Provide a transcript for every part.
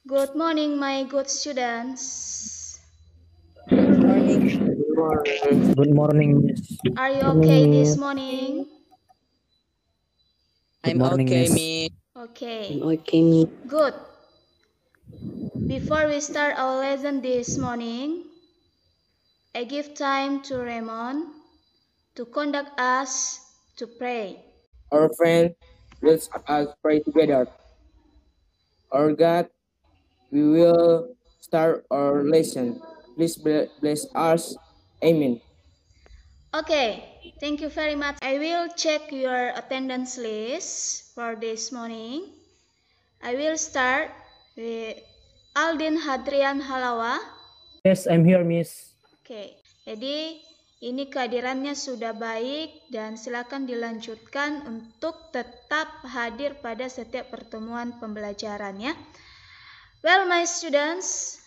Good morning, my good students. Good morning, Miss. Are you okay this morning? Good I'm morning, okay, Miss. Miss. Okay, Okay, Miss. good. Before we start our lesson this morning, I give time to Raymond to conduct us to pray. Our friend, let us pray together. Our God, we will start our lesson. Please bless us. Amen. Okay, thank you very much. I will check your attendance list for this morning. I will start with Aldin Hadrian Halawa. Yes, I'm here, Miss. Oke, jadi ini kehadirannya sudah baik dan silakan dilanjutkan untuk tetap hadir pada setiap pertemuan pembelajaran ya. Well, my students,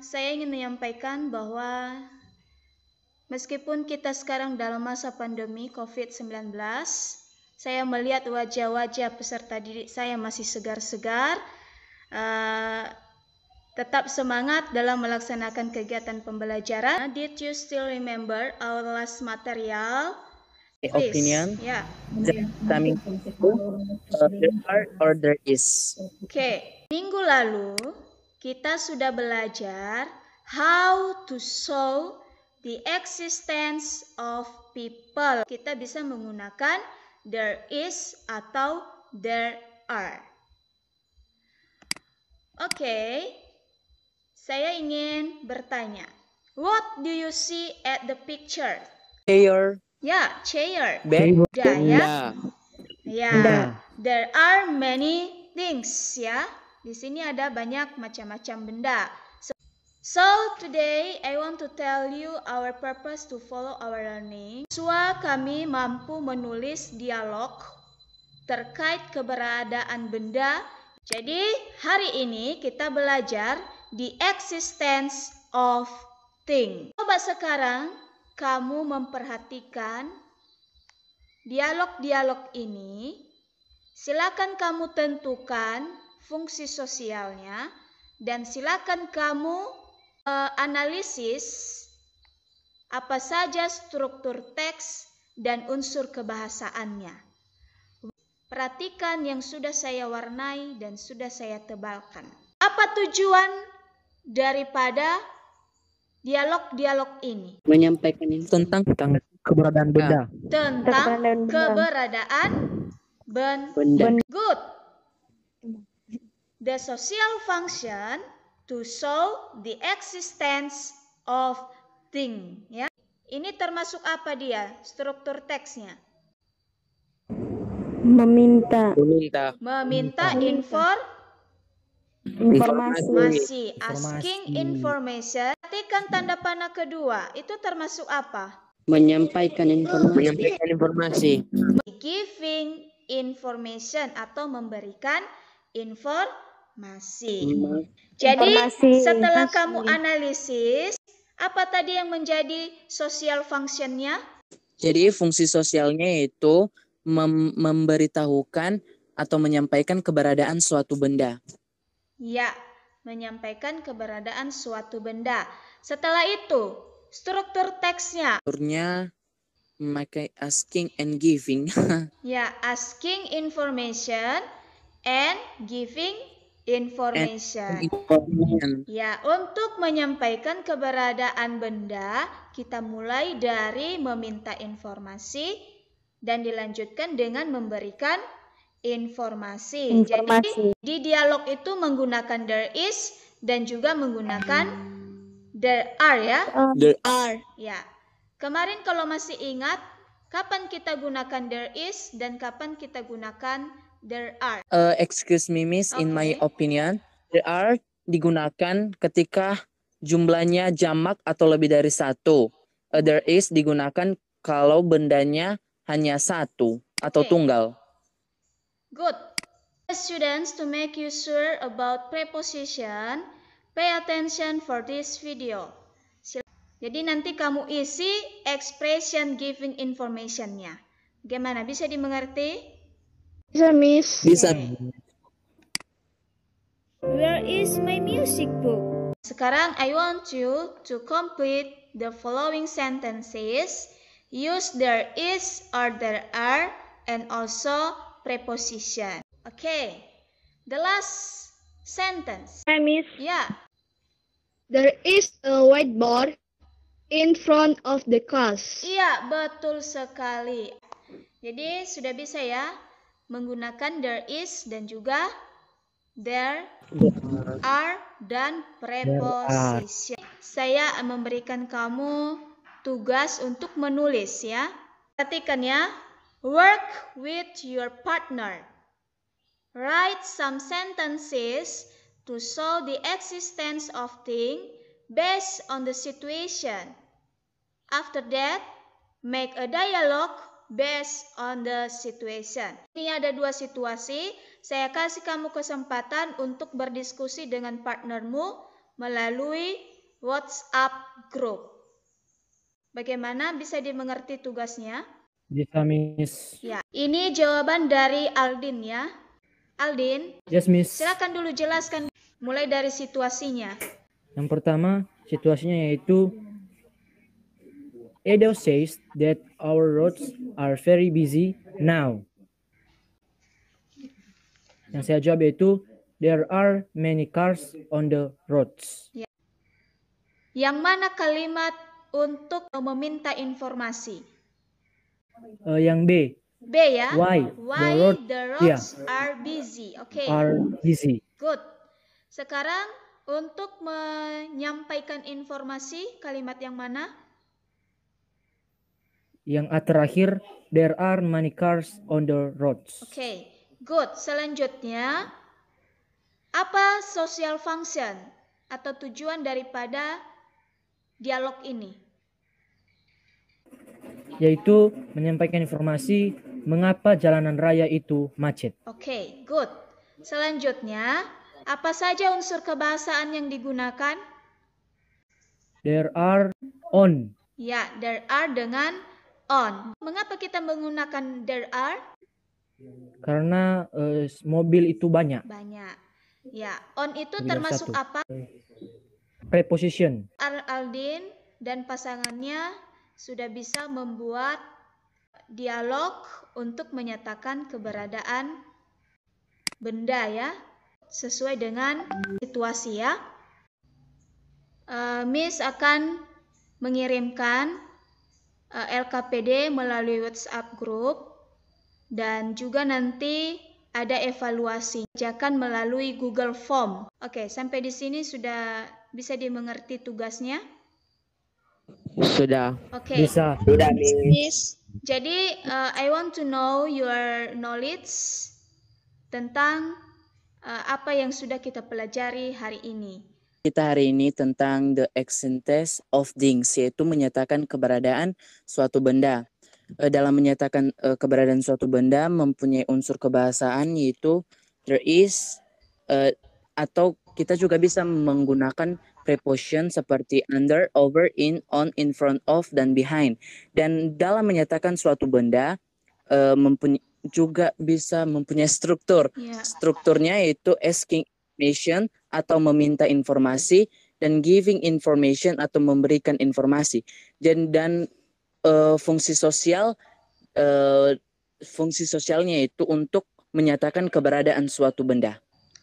saya ingin menyampaikan bahwa meskipun kita sekarang dalam masa pandemi COVID-19, saya melihat wajah-wajah peserta didik saya masih segar-segar. Tetap semangat dalam melaksanakan kegiatan pembelajaran. Did you still remember our last material? Please. Opinion. Yeah. Coming there are or there is. Oke. Minggu lalu kita sudah belajar how to show the existence of people. Kita bisa menggunakan there is atau there are. Oke. Saya ingin bertanya, what do you see at the picture? Chair. Ya, chair. Bed. Benda ya. Ya, Benda. there are many things ya. Di sini ada banyak macam-macam benda. So today I want to tell you our purpose to follow our learning. Siswa kami mampu menulis dialog terkait keberadaan benda. Jadi hari ini kita belajar the existence of thing. Coba sekarang kamu memperhatikan dialog-dialog ini. Silakan kamu tentukan fungsi sosialnya dan silakan kamu analisis apa saja struktur teks dan unsur kebahasaannya. Perhatikan yang sudah saya warnai dan sudah saya tebalkan. Apa tujuan daripada dialog-dialog ini? Menyampaikan Tentang keberadaan benda. Tentang keberadaan benda. Good. The social function to show the existence of thing. Ya. Ini termasuk apa dia? Struktur teksnya. meminta informasi. Asking information. Perhatikan tanda panah kedua. Itu termasuk apa? menyampaikan informasi. Giving information atau memberikan informasi. Jadi setelah kamu analisis, apa tadi yang menjadi social functionnya? Jadi fungsi sosialnya itu memberitahukan atau menyampaikan keberadaan suatu benda. Ya, menyampaikan keberadaan suatu benda. Setelah itu, struktur teksnya. Strukturnya memakai asking and giving. Ya, asking information and giving information. Ya, untuk menyampaikan keberadaan benda, kita mulai dari meminta informasi dan dilanjutkan dengan memberikan informasi. Jadi di dialog itu menggunakan there is dan juga menggunakan there are ya. There are. Ya. Kemarin kalau masih ingat, kapan kita gunakan there is dan kapan kita gunakan there are? Excuse me, Miss. In my Okay. opinion, there are digunakan ketika jumlahnya jamak atau lebih dari satu. There is digunakan kalau bendanya hanya satu atau Okay. tunggal. Good. Students, to make you sure about preposition, pay attention for this video. Jadi nanti kamu isi expression giving information-nya. Bagaimana? Bisa dimengerti? Bisa, Miss. Bisa. Okay. where is my music book? Sekarang I want you to complete the following sentences. Use there is or there are and also preposition. Okay, the last sentence. Miss, Yeah, there is a whiteboard in front of the class. iya betul sekali. Jadi sudah bisa ya menggunakan there is dan juga there are dan preposition. Saya memberikan kamu tugas untuk menulis ya. Perhatikan ya. Work with your partner. Write some sentences to show the existence of thing based on the situation. After that, make a dialogue based on the situation. Ini ada dua situasi. Saya kasih kamu kesempatan untuk berdiskusi dengan partnermu melalui WhatsApp group. Bagaimana bisa dimengerti tugasnya? Bisa, Miss. Ya, ini jawaban dari Aldin ya. Aldin, Yes, Miss. silakan dulu jelaskan mulai dari situasinya. Yang pertama, situasinya yaitu Edo says that our roads are very busy now. Yang saya jawab yaitu there are many cars on the roads. Yang mana kalimat untuk meminta informasi? Yang B, B ya. Why? The roads are busy. Oke. are busy. Good. Sekarang untuk menyampaikan informasi kalimat yang mana? Yang A terakhir, there are many cars on the roads. Oke. Good. Selanjutnya, apa social function atau tujuan daripada dialog ini? Yaitu menyampaikan informasi mengapa jalanan raya itu macet. Oke, good. Selanjutnya, apa saja unsur kebahasaan yang digunakan? There are on. Ya, there are dengan on. Mengapa kita menggunakan there are? Karena mobil itu banyak. Banyak. Ya, on itu Lebih dari termasuk satu. apa? Preposition. Aldin dan pasangannya sudah bisa membuat dialog untuk menyatakan keberadaan benda ya, sesuai dengan situasi ya. Miss akan mengirimkan LKPD melalui WhatsApp group dan juga nanti ada evaluasi kerjakan melalui Google Form. Oke, sampai di sini sudah bisa dimengerti tugasnya? Sudah. Oke. Bisa. Sudah, Miss. Miss, Jadi, I want to know your knowledge tentang apa yang sudah kita pelajari hari ini. Kita hari ini tentang the existence of things, yaitu menyatakan keberadaan suatu benda. Dalam menyatakan keberadaan suatu benda mempunyai unsur kebahasaan yaitu there is, atau kita juga bisa menggunakan preposition seperti under, over, in, on, in front of, dan behind. Dan dalam menyatakan suatu benda juga bisa mempunyai struktur. Ya. Strukturnya yaitu asking information atau meminta informasi dan giving information atau memberikan informasi. Dan fungsi sosialnya itu untuk menyatakan keberadaan suatu benda.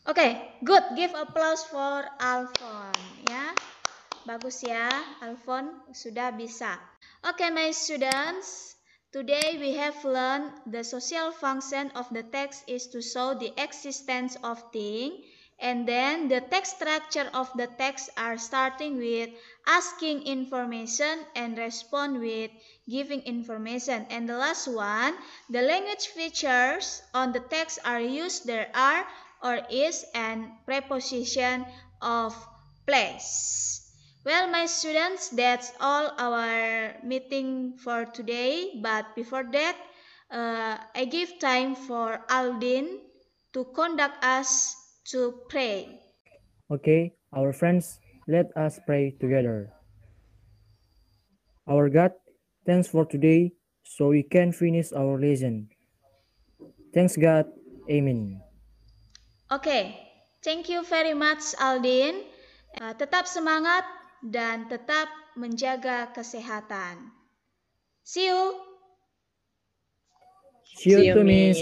Oke, good. Give applause for Alfon. Ya, bagus ya, Alfon sudah bisa. Oke, my students, today we have learned the social function of the text is to show the existence of thing, and then the text structure of the text are starting with asking information and respond with giving information. And the last one, the language features on the text are used there are or is and preposition of place. Well, my students, that's all our meeting for today. But before that, I give time for Aldin to conduct us to pray. Okay, our friends, let us pray together. Our God, thanks for today so we can finish our lesson. Thanks God. Amen. Oke, Thank you very much, Aldin. Tetap semangat dan tetap menjaga kesehatan. See you. See you too, Miss.